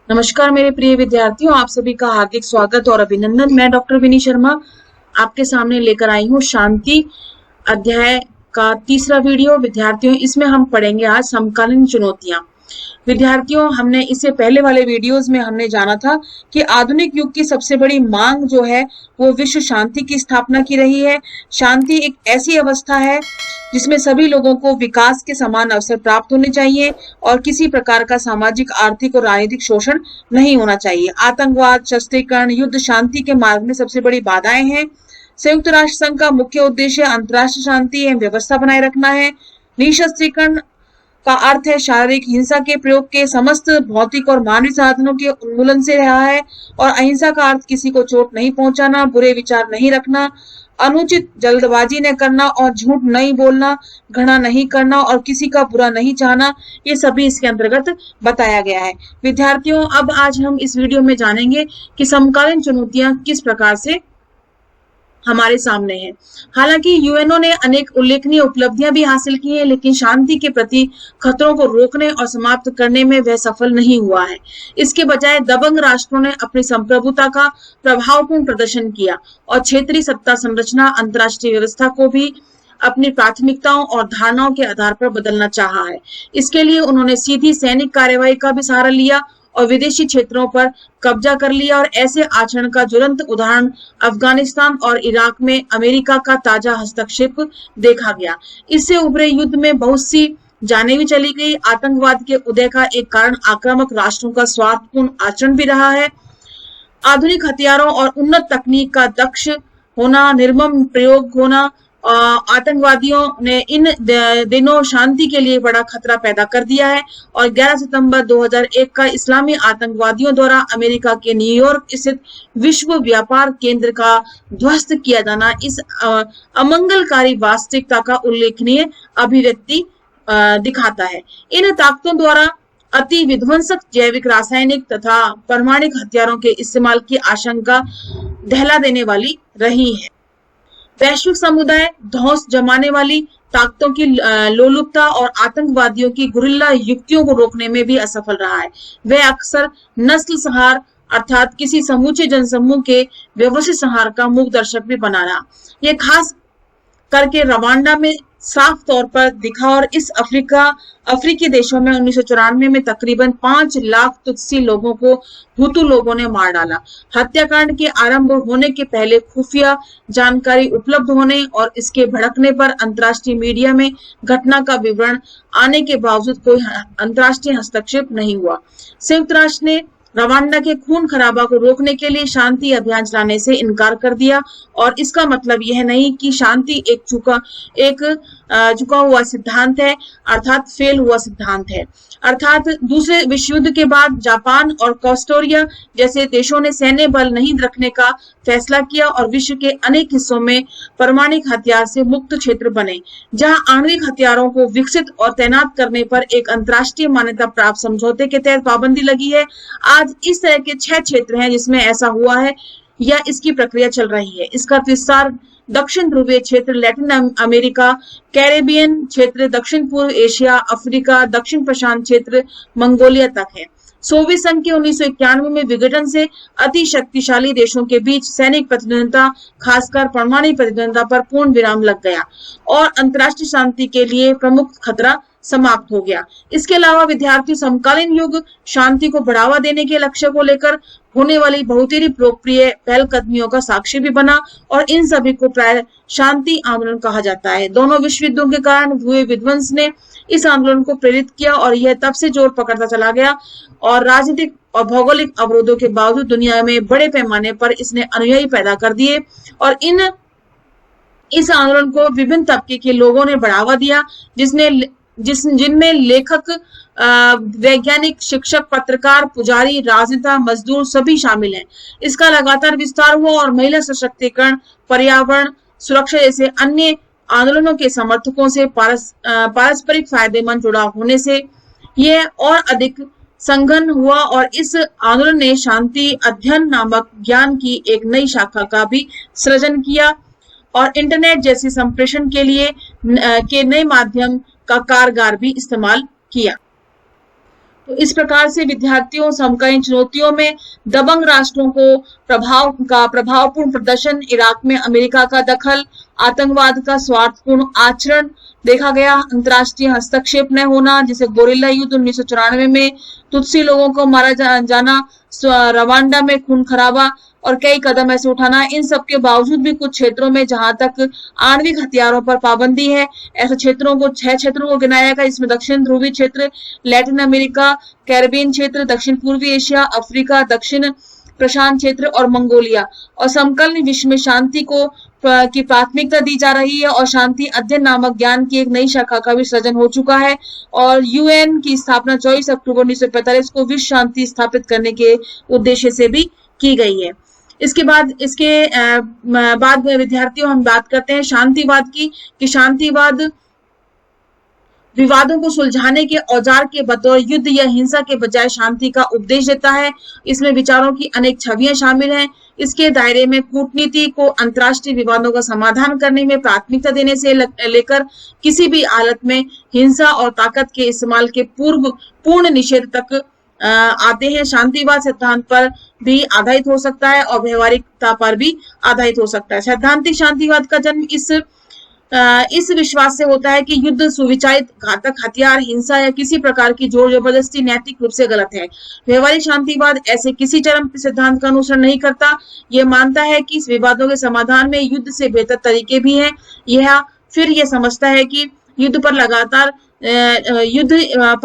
नमस्कार मेरे प्रिय विद्यार्थियों, आप सभी का हार्दिक स्वागत और अभिनंदन। मैं डॉक्टर विनी शर्मा आपके सामने लेकर आई हूँ शांति अध्याय का तीसरा वीडियो। विद्यार्थियों, इसमें हम पढ़ेंगे आज समकालीन चुनौतियां। विद्यार्थियों, हमने इससे पहले वाले वीडियोस में हमने जाना था कि आधुनिक युग की सबसे बड़ी मांग जो है वो विश्व शांति की स्थापना की रही है। शांति एक ऐसी अवस्था है जिसमें सभी लोगों को विकास के समान अवसर प्राप्त होने चाहिए और किसी प्रकार का सामाजिक, आर्थिक और राजनीतिक शोषण नहीं होना चाहिए। आतंकवाद, शस्त्रीकरण, युद्ध शांति के मार्ग में सबसे बड़ी बाधाएं हैं। संयुक्त राष्ट्र संघ का मुख्य उद्देश्य अंतर्राष्ट्रीय शांति एवं व्यवस्था बनाए रखना है। निःशस्त्रीकरण का अर्थ है शारीरिक हिंसा के प्रयोग के समस्त भौतिक और मानवीय साधनों के उन्मूलन से रहा है। और अहिंसा का अर्थ किसी को चोट नहीं पहुंचाना, बुरे विचार नहीं रखना, अनुचित जल्दबाजी न करना और झूठ नहीं बोलना, घृणा नहीं करना और किसी का बुरा नहीं चाहना, ये सभी इसके अंतर्गत बताया गया है। विद्यार्थियों, अब आज हम इस वीडियो में जानेंगे कि समकालीन चुनौतियां किस प्रकार से हमारे सामने है। हालांकि यूएनओ ने अनेक उल्लेखनीय उपलब्धियां भी हासिल की हैं, लेकिन शांति के प्रति खतरों को रोकने और समाप्त करने में वह सफल नहीं हुआ है। इसके बजाय दबंग राष्ट्रों ने अपनी संप्रभुता का प्रभावपूर्ण प्रदर्शन किया और क्षेत्रीय सत्ता संरचना, अंतर्राष्ट्रीय व्यवस्था को भी अपनी प्राथमिकताओं और धारणाओं के आधार पर बदलना चाहा है। इसके लिए उन्होंने सीधी सैनिक कार्यवाही का भी सहारा लिया और विदेशी क्षेत्रों पर कब्जा कर लिया। और ऐसे आचरण का ज्वलंत उदाहरण अफगानिस्तान और इराक में अमेरिका का ताजा हस्तक्षेप देखा गया। इससे उभरे युद्ध में बहुत सी जानें भी चली गई। आतंकवाद के उदय का एक कारण आक्रामक राष्ट्रों का स्वार्थपूर्ण आचरण भी रहा है। आधुनिक हथियारों और उन्नत तकनीक का दक्ष होना, निर्मम प्रयोग होना, आतंकवादियों ने इन दिनों शांति के लिए बड़ा खतरा पैदा कर दिया है। और 11 सितंबर 2001 का इस्लामी आतंकवादियों द्वारा अमेरिका के न्यूयॉर्क स्थित विश्व व्यापार केंद्र का ध्वस्त किया जाना इस अमंगलकारी वास्तविकता का उल्लेखनीय अभिव्यक्ति दिखाता है। इन ताकतों द्वारा अति विध्वंसक जैविक, रासायनिक तथा परमाणु हथियारों के इस्तेमाल की आशंका दहला देने वाली रही है। वैश्विक समुदाय धौंस जमाने वाली ताकतों की लोलुपता और आतंकवादियों की गुरिल्ला युक्तियों को रोकने में भी असफल रहा है। वह अक्सर नस्ल संहार अर्थात किसी समूचे जनसमूह के व्यवस्थित संहार का मूक दर्शक भी बना रहा। यह खास करके रवांडा में साफ तौर पर दिखा और इस अफ्रीकी देशों में 1994 में तकरीबन 5 लाख तुत्सी लोगों को हुतू लोगों ने मार डाला। हत्याकांड के आरंभ होने के पहले खुफिया जानकारी उपलब्ध होने और इसके भड़कने पर अंतर्राष्ट्रीय मीडिया में घटना का विवरण आने के बावजूद कोई अंतर्राष्ट्रीय हस्तक्षेप नहीं हुआ। संयुक्त राष्ट्र ने रवांडा के खून खराबा को रोकने के लिए शांति अभियान चलाने से इनकार कर दिया। और इसका मतलब यह नहीं कि शांति एक झुका हुआ सिद्धांत है, अर्थात फेल हुआ सिद्धांत है। अर्थात दूसरे विश्व युद्ध के बाद जापान और कोस्टारिका जैसे देशों ने सैन्य बल नहीं रखने का फैसला किया और विश्व के अनेक हिस्सों में परमाणु हथियार से मुक्त क्षेत्र बने, जहां आणविक हथियारों को विकसित और तैनात करने पर एक अंतर्राष्ट्रीय मान्यता प्राप्त समझौते के तहत पाबंदी लगी है। आज इस तरह के 6 क्षेत्र हैं जिसमें ऐसा हुआ है या इसकी प्रक्रिया चल रही है। इसका विस्तार दक्षिण ध्रुवीय क्षेत्र, लैटिन अमेरिका, कैरेबियन क्षेत्र, दक्षिण पूर्व एशिया, अफ्रीका, दक्षिण प्रशांत क्षेत्र, मंगोलिया तक है। सोवियत संघ के 1991 में विघटन से अति शक्तिशाली देशों के बीच सैनिक प्रतिद्वंद्विता, खासकर परमाणु प्रतिद्वंद्विता पर पूर्ण विराम लग गया और अंतर्राष्ट्रीय शांति के लिए प्रमुख खतरा समाप्त हो गया। इसके अलावा विद्यार्थी समकालीन युग शांति को बढ़ावा देने के लक्ष्य को लेकर होने वाली बहुत ही लोकप्रिय पहलकदमियों का साक्षी भी बना और इन सभी को प्राय शांति आंदोलन कहा जाता है। दोनों विश्व युद्धों के कारण हुए विध्वंस ने इस आंदोलन को प्रेरित किया और यह तब से जोर पकड़ता चला गया और राजनीतिक और भौगोलिक अवरोधों के बावजूद दुनिया में बड़े पैमाने पर इसने अनुयायी पैदा कर दिए और इस आंदोलन को विभिन्न तबके के लोगों ने बढ़ावा दिया, जिनमें लेखक, वैज्ञानिक, शिक्षक, पत्रकार, पुजारी, राजनेता, मजदूर सभी शामिल हैं। इसका लगातार विस्तार हुआ और महिला सशक्तिकरण, पर्यावरण सुरक्षा जैसे अन्य आंदोलनों के समर्थकों से पारस्परिक फायदेमंद जुड़ाव होने से यह और अधिक संघन हुआ और इस आंदोलन ने शांति अध्ययन नामक ज्ञान की एक नई शाखा का भी सृजन किया और इंटरनेट जैसे संप्रेषण के लिए के नए माध्यम का कारगर भी इस्तेमाल किया। तो इस प्रकार से विद्यार्थियों समकालीन चुनौतियों में दबंग राष्ट्रों को प्रभावपूर्ण प्रदर्शन, इराक में अमेरिका का दखल, आतंकवाद का स्वार्थपूर्ण आचरण देखा गया, अंतर्राष्ट्रीय हस्तक्षेप न होना, जैसे गोरिल्ला युद्ध 1994 में, तुत्सी लोगों को मारा जाना, रवांडा में खून खराबा और कई कदम ऐसे उठाना। इन सब के बावजूद भी कुछ क्षेत्रों में जहां तक आणविक हथियारों पर पाबंदी है, ऐसे क्षेत्रों को 6 क्षेत्रों को गिनाया गया, इसमें दक्षिण ध्रुवीय क्षेत्र, लैटिन अमेरिका, कैरिबियन क्षेत्र, दक्षिण पूर्वी एशिया, अफ्रीका, दक्षिण प्रशांत क्षेत्र और मंगोलिया। और समकालीन विश्व में शांति को की प्राथमिकता दी जा रही है और शांति अध्ययन नामक ज्ञान की एक नई शाखा का भी सृजन हो चुका है। और यूएन की स्थापना 24 अक्टूबर 1945 को विश्व शांति स्थापित करने के उद्देश्य से भी की गई है। इसके बाद विद्यार्थियों हम बात करते हैं शांतिवाद की, कि शांतिवाद विवादों को सुलझाने के औजार के बतौर युद्ध या हिंसा के बजाय शांति का उपदेश देता है। इसमें विचारों की अनेक छवियां शामिल हैं। इसके दायरे में कूटनीति को अंतर्राष्ट्रीय विवादों का समाधान करने में प्राथमिकता देने से लेकर किसी भी हालत में हिंसा और ताकत के इस्तेमाल के पूर्ण निषेध तक आते हैं। शांतिवाद सिद्धांत पर भी आधारित हो सकता है और व्यवहारिकता पर भी आधारित हो सकता है। सैद्धांतिक शांतिवाद का जन्म इस विश्वास से होता है कि युद्ध, सुविचारित घातक हथियार, हिंसा या किसी प्रकार की जोर जबरदस्ती नैतिक रूप से गलत है। व्यवहारिक शांतिवाद ऐसे किसी चरम सिद्धांत का अनुसरण नहीं करता। यह मानता है कि इस विवादों के समाधान में युद्ध से बेहतर तरीके भी हैं। यह समझता है कि युद्ध पर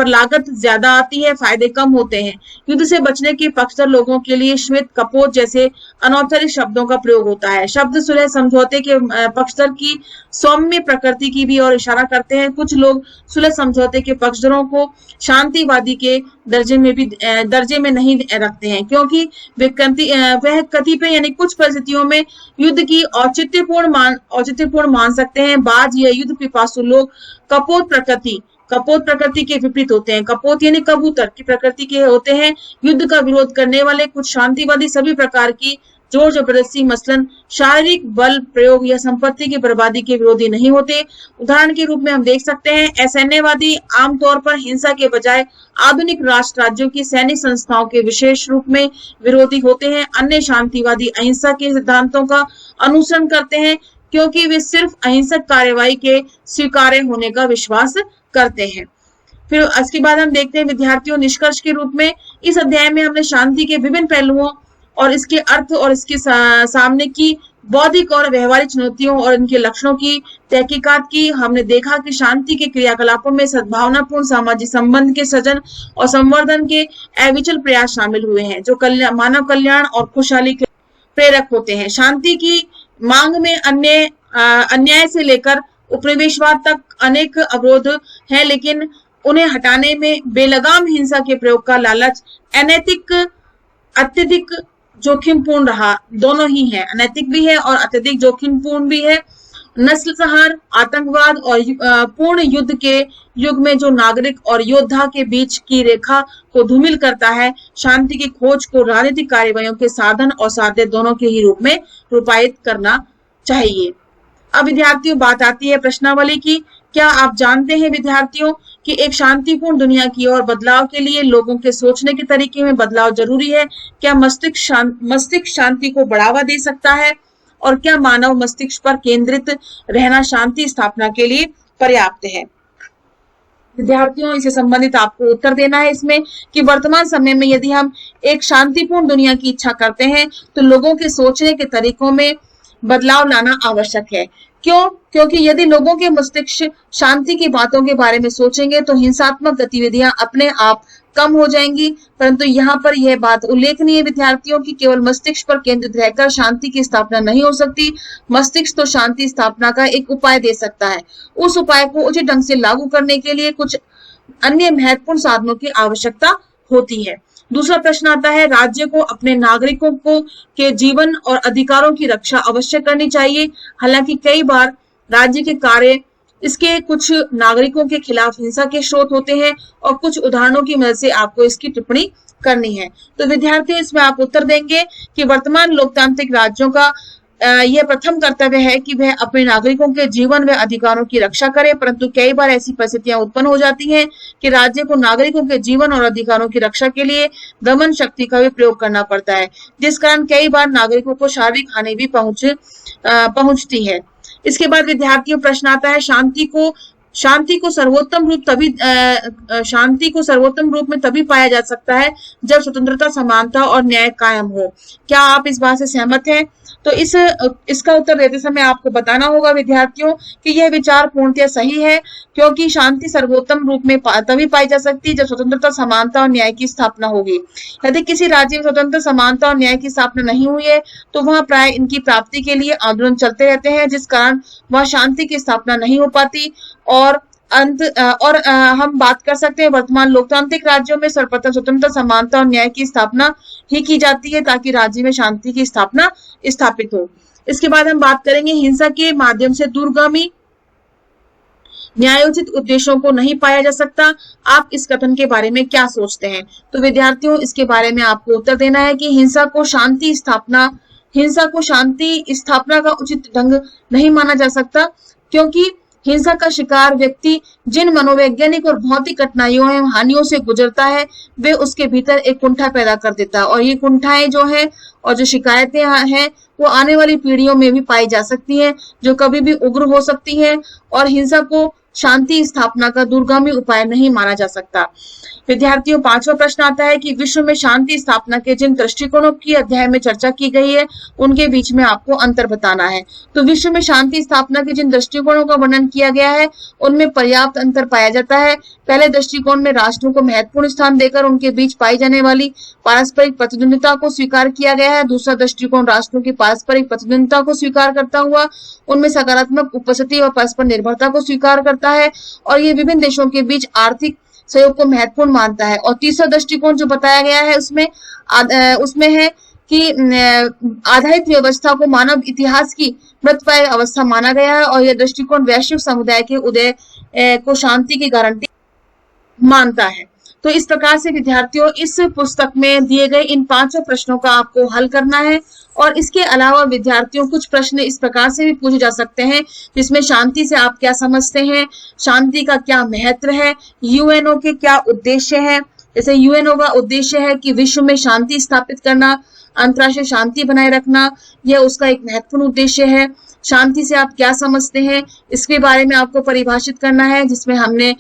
लागत ज्यादा आती है, फायदे कम होते हैं। युद्ध से बचने के पक्षधर लोगों के लिए श्वेत कपोत जैसे अनौपचारिक शब्दों का प्रयोग होता है। शब्द सुलह समझौते के पक्षधर की सौम्य प्रकृति की भी ओर इशारा करते हैं। कुछ लोग सुलह समझौते के पक्षधरों को शांतिवादी के दर्जे में नहीं रखते हैं, क्योंकि वह कतिपय यानी कुछ परिस्थितियों में युद्ध की औचित्यपूर्ण मान सकते हैं। बाज या युद्ध पिपासु लोग कपोत प्रकृति के विपरीत होते हैं। कपोत यानी कबूतर की प्रकृति के होते हैं। युद्ध का विरोध करने वाले कुछ शांतिवादी सभी प्रकार की जोर जबरदस्ती, मसलन शारीरिक बल प्रयोग या संपत्ति की बर्बादी के विरोधी नहीं होते। उदाहरण के रूप में हम देख सकते हैं, असैन्यवादी आमतौर पर हिंसा के बजाय आधुनिक राज्यों की सैनिक संस्थाओं के विशेष रूप में विरोधी होते हैं। अन्य शांतिवादी अहिंसा के सिद्धांतों का अनुसरण करते हैं, क्योंकि वे सिर्फ अहिंसक कार्यवाही के स्वीकार्य होने का विश्वास करते हैं। फिर इसके बाद हम देखते हैं विद्यार्थियों निष्कर्ष के रूप में, इस अध्याय में हमने शांति के विभिन्न पहलुओं और इसके अर्थ और इसके सामने की बौद्धिक और व्यवहारिक चुनौतियों और इनके लक्षणों की तहकीकात की। हमने देखा कि शांति के क्रियाकलापों में सद्भावनापूर्ण सामाजिक संबंध के सृजन और संवर्धन के अविचल प्रयास शामिल हुए हैं, जो मानव कल्याण और खुशहाली के प्रेरक होते हैं। शांति की मांग में अन्याय से लेकर उपनिवेशवाद तक अनेक अवरोध हैं, लेकिन उन्हें हटाने में बेलगाम हिंसा के प्रयोग का लालच अनैतिक, अत्यधिक जोखिमपूर्ण रहा। दोनों ही है, अनैतिक भी है और अत्यधिक जोखिमपूर्ण भी है। नस्लसंहार, आतंकवाद और पूर्ण युद्ध के युग में जो नागरिक और योद्धा के बीच की रेखा को धूमिल करता है, शांति की खोज को राजनीतिक कार्यवाहियों के साधन और साध्य दोनों के ही रूप में रूपायित करना चाहिए। अब विद्यार्थियों बात आती है प्रश्नावली की। क्या आप जानते हैं विद्यार्थियों कि एक शांतिपूर्ण दुनिया की ओर बदलाव के लिए लोगों के सोचने के तरीके में बदलाव जरूरी है? क्या मस्तिष्क शांति को बढ़ावा दे सकता है? और क्या मानव मस्तिष्क पर केंद्रित रहना शांति स्थापना के लिए पर्याप्त है? विद्यार्थियों इससे संबंधित आपको उत्तर देना है इसमें कि वर्तमान समय में यदि हम एक शांतिपूर्ण दुनिया की इच्छा करते हैं तो लोगों के सोचने के तरीकों में बदलाव लाना आवश्यक है। क्यों? क्योंकि यदि लोगों के मस्तिष्क शांति की बातों के बारे में सोचेंगे तो हिंसात्मक गतिविधियां अपने आप कम हो जाएंगी। परंतु यहाँ पर यह बात उल्लेखनीय विद्यार्थियों की केवल मस्तिष्क पर केंद्रित रहकर शांति की स्थापना नहीं हो सकती। मस्तिष्क तो शांति स्थापना का एक उपाय दे सकता है। उस उपाय को उचित ढंग से लागू करने के लिए कुछ अन्य महत्वपूर्ण साधनों की आवश्यकता होती है। दूसरा प्रश्न आता है, राज्य को अपने नागरिकों के जीवन और अधिकारों की रक्षा अवश्य करनी चाहिए। हालांकि कई बार राज्य के कार्य इसके कुछ नागरिकों के खिलाफ हिंसा के स्रोत होते हैं और कुछ उदाहरणों की मदद से आपको इसकी टिप्पणी करनी है। तो विद्यार्थियों इसमें आप उत्तर देंगे कि वर्तमान लोकतांत्रिक राज्यों का यह प्रथम कर्तव्य है कि वह अपने नागरिकों के जीवन व अधिकारों की रक्षा करे, परंतु कई बार ऐसी परिस्थितियां उत्पन्न हो जाती हैं कि राज्य को नागरिकों के जीवन और अधिकारों की रक्षा के लिए दमन शक्ति का भी प्रयोग करना पड़ता है, जिस कारण कई बार नागरिकों को शारीरिक हानि भी पहुंचती है। इसके बाद विद्यार्थियों प्रश्न आता है, शांति को सर्वोत्तम रूप में तभी पाया जा सकता है जब स्वतंत्रता, समानता और न्याय कायम हो। क्या आप इस बात से सहमत हैं? तो इसका उत्तर देते समय आपको बताना होगा विद्यार्थियों कि यह विचार पूर्णतः सही है, क्योंकि शांति सर्वोत्तम रूप में तभी पाई जा सकती है जब स्वतंत्रता, समानता और न्याय की स्थापना होगी। यदि किसी राज्य में स्वतंत्रता, समानता और न्याय की स्थापना नहीं हुई है तो वहां प्राय इनकी प्राप्ति के लिए आंदोलन चलते रहते हैं, जिस कारण वहां शांति की स्थापना नहीं हो पाती। और हम बात कर सकते हैं वर्तमान लोकतांत्रिक राज्यों में सर्वप्रथम स्वतंत्रता, समानता और न्याय की स्थापना ही की जाती है ताकि राज्य में शांति की स्थापना स्थापित हो। इसके बाद हम बात करेंगे हिंसा के माध्यम से दूरगामी न्यायोचित उद्देश्यों को नहीं पाया जा सकता। आप इस कथन के बारे में क्या सोचते हैं? तो विद्यार्थियों इसके बारे में आपको उत्तर देना है कि हिंसा को शांति स्थापना का उचित ढंग नहीं माना जा सकता, क्योंकि हिंसा का शिकार व्यक्ति जिन मनोवैज्ञानिक और भौतिक कठिनाइयों एवं हानियों से गुजरता है वे उसके भीतर एक कुंठा पैदा कर देता है, और ये कुंठाएं जो है और जो शिकायतें हैं वो आने वाली पीढ़ियों में भी पाई जा सकती हैं, जो कभी भी उग्र हो सकती हैं, और हिंसा को शांति स्थापना का दूरगामी उपाय नहीं माना जा सकता। विद्यार्थियों पांचवा प्रश्न आता है कि विश्व में शांति स्थापना के जिन दृष्टिकोणों की अध्याय में चर्चा की गई है उनके बीच में आपको अंतर बताना है। तो विश्व में शांति स्थापना के जिन दृष्टिकोणों का वर्णन किया गया है उनमें पर्याप्त अंतर पाया जाता है। पहले दृष्टिकोण में राष्ट्रों को महत्वपूर्ण स्थान देकर उनके बीच पाई जाने वाली पारस्परिक प्रतिद्वंदिता को स्वीकार किया गया है। दूसरा दृष्टिकोण राष्ट्रों की पारस्परिक प्रतिद्वंदिता को स्वीकार करता हुआ उनमें सकारात्मक उपस्थिति और परस्पर निर्भरता को स्वीकार करता है, और ये विभिन्न देशों के बीच आर्थिक सहयोग को महत्वपूर्ण मानता है। और तीसरा दृष्टिकोण जो बताया गया है उसमें है कि आधारित व्यवस्था को मानव इतिहास की मृतप्राय अवस्था माना गया है, और यह दृष्टिकोण वैश्विक समुदाय के उदय को शांति की गारंटी मानता है। तो इस प्रकार से विद्यार्थियों इस पुस्तक में दिए गए इन पांचों प्रश्नों का आपको हल करना है, और इसके अलावा विद्यार्थियों कुछ प्रश्न इस प्रकार से भी पूछे जा सकते हैं जिसमें शांति से आप क्या समझते हैं, शांति का क्या महत्व है, यूएनओ के क्या उद्देश्य है। जैसे यूएनओ का उद्देश्य है कि विश्व में शांति स्थापित करना, अंतर्राष्ट्रीय शांति बनाए रखना, यह उसका एक महत्वपूर्ण उद्देश्य है। शांति से आप क्या समझते हैं इसके बारे में आपको परिभाषित करना है, जिसमें हमने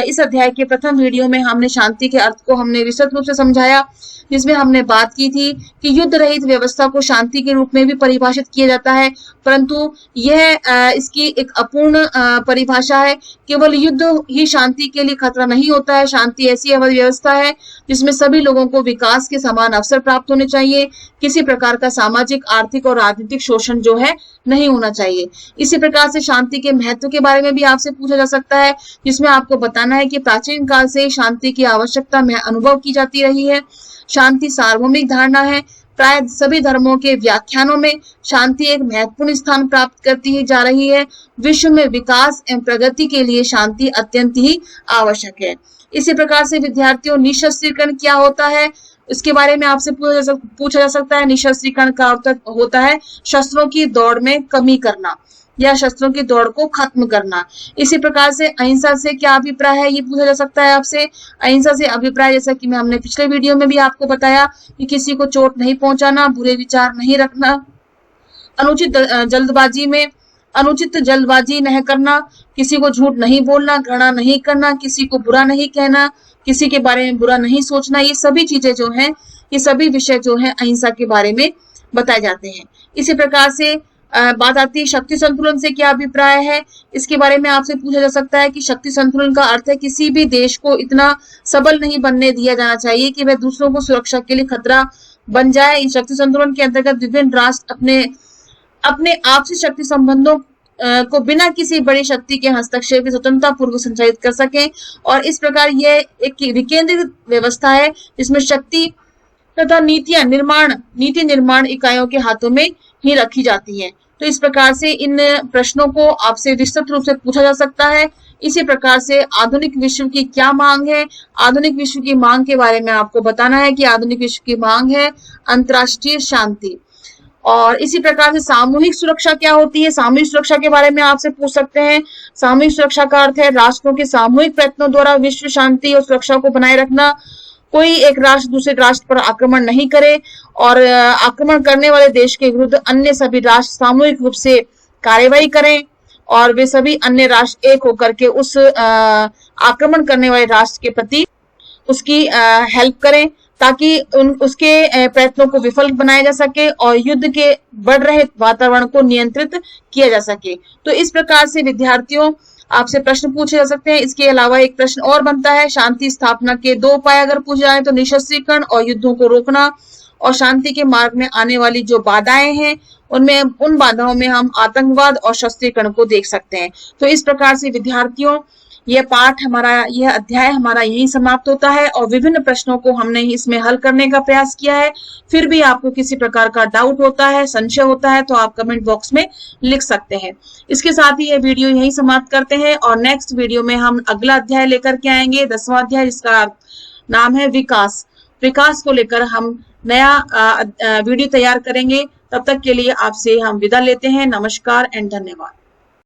इस अध्याय के प्रथम वीडियो में हमने शांति के अर्थ को हमने विस्तृत रूप से समझाया, जिसमें हमने बात की थी कि युद्ध रहित व्यवस्था को शांति के रूप में भी परिभाषित किया जाता है, परंतु यह इसकी एक अपूर्ण परिभाषा है। केवल युद्ध ही शांति के लिए खतरा नहीं होता है। शांति ऐसी व्यवस्था है जिसमें सभी लोगों को विकास के समान अवसर प्राप्त होने चाहिए, किसी प्रकार का सामाजिक, आर्थिक और राजनीतिक शोषण जो है नहीं होना चाहिए। इसी प्रकार से शांति के महत्व के बारे में भी आपसे पूछा जा सकता है, जिसमें आपको बताना है कि प्राचीन काल से शांति की आवश्यकता में अनुभव की जाती रही है। शांति सार्वभौमिक धारणा है। प्राय सभी धर्मों के व्याख्यानों में शांति एक महत्वपूर्ण स्थान प्राप्त करती जा रही है। विश्व में विकास एवं प्रगति के लिए शांति अत्यंत ही आवश्यक है। इसी प्रकार से विद्यार्थियों निशस्त्रीकरण क्या होता है इसके बारे में आपसे पूछा जा सकता है। निशस्त्रीकरण का अर्थ होता है शस्त्रों की दौड़ में कमी करना या शस्त्रों की दौड़ को खत्म करना। इसी प्रकार से अहिंसा से क्या अभिप्राय है ये पूछा जा सकता है आपसे। अहिंसा से अभिप्राय जैसा कि हमने पिछले वीडियो में भी आपको बताया कि किसी को चोट नहीं पहुंचाना, बुरे विचार नहीं रखना, अनुचित जल्दबाजी नहीं करना, किसी को झूठ नहीं बोलना, घृणा नहीं करना, किसी को बुरा नहीं कहना, किसी के बारे में बुरा नहीं सोचना। ये सभी चीजें जो हैं, ये सभी विषय जो हैं अहिंसा के बारे में बताए जाते हैं। इसी प्रकार से बात आती है शक्ति संतुलन से क्या अभिप्राय है। इसके बारे में आपसे पूछा जा सकता है कि शक्ति संतुलन का अर्थ है किसी भी देश को इतना सबल नहीं बनने दिया जाना चाहिए कि वह दूसरों को सुरक्षा के लिए खतरा बन जाए। इस शक्ति संतुलन के अंतर्गत विभिन्न राष्ट्र अपने आपसी शक्ति संबंधों को बिना किसी बड़ी शक्ति के हस्तक्षेप की स्वतंत्रता पूर्वक संचालित कर सके, और इस प्रकार यह एक विकेंद्रित व्यवस्था है जिसमें शक्ति तथा नीति निर्माण इकाइयों के हाथों में ही रखी जाती है। तो इस प्रकार से इन प्रश्नों को आपसे विस्तृत रूप से पूछा जा सकता है। इसी प्रकार से आधुनिक विश्व की क्या मांग है। आधुनिक विश्व की मांग के बारे में आपको बताना है कि आधुनिक विश्व की मांग है अंतर्राष्ट्रीय शांति। और इसी प्रकार से सामूहिक सुरक्षा क्या होती है, सामूहिक सुरक्षा के बारे में आपसे पूछ सकते हैं। सामूहिक सुरक्षा का अर्थ है राष्ट्रों के सामूहिक प्रयत्नों द्वारा विश्व शांति और सुरक्षा को बनाए रखना। कोई एक राष्ट्र दूसरे राष्ट्र पर आक्रमण नहीं करे और आक्रमण करने वाले देश के विरुद्ध अन्य सभी राष्ट्र सामूहिक रूप से कार्यवाही करें और वे सभी अन्य राष्ट्र एक होकर के उस आक्रमण करने वाले राष्ट्र के प्रति उसकी हेल्प करें, ताकि उसके प्रयत्नों को विफल बनाया जा सके और युद्ध के बढ़ रहे वातावरण को नियंत्रित किया जा सके। तो इस प्रकार से विद्यार्थियों आपसे प्रश्न पूछे जा सकते हैं। इसके अलावा एक प्रश्न और बनता है, शांति स्थापना के 2 उपाय अगर पूछे जाए तो निशस्त्रीकरण और युद्धों को रोकना, और शांति के मार्ग में आने वाली जो बाधाएं हैं उनमें उन बाधाओं में हम आतंकवाद और शस्त्रीकरण को देख सकते हैं। तो इस प्रकार से विद्यार्थियों यह पाठ हमारा, यह अध्याय हमारा यहीं समाप्त होता है और विभिन्न प्रश्नों को हमने इसमें हल करने का प्रयास किया है। फिर भी आपको किसी प्रकार का डाउट होता है, संशय होता है तो आप कमेंट बॉक्स में लिख सकते हैं। इसके साथ ही यह वीडियो यहीं समाप्त करते हैं और नेक्स्ट वीडियो में हम अगला अध्याय लेकर के आएंगे, 10वां अध्याय, जिसका नाम है विकास। विकास को लेकर हम नया वीडियो तैयार करेंगे। तब तक के लिए आपसे हम विदा लेते हैं। नमस्कार एंड धन्यवाद।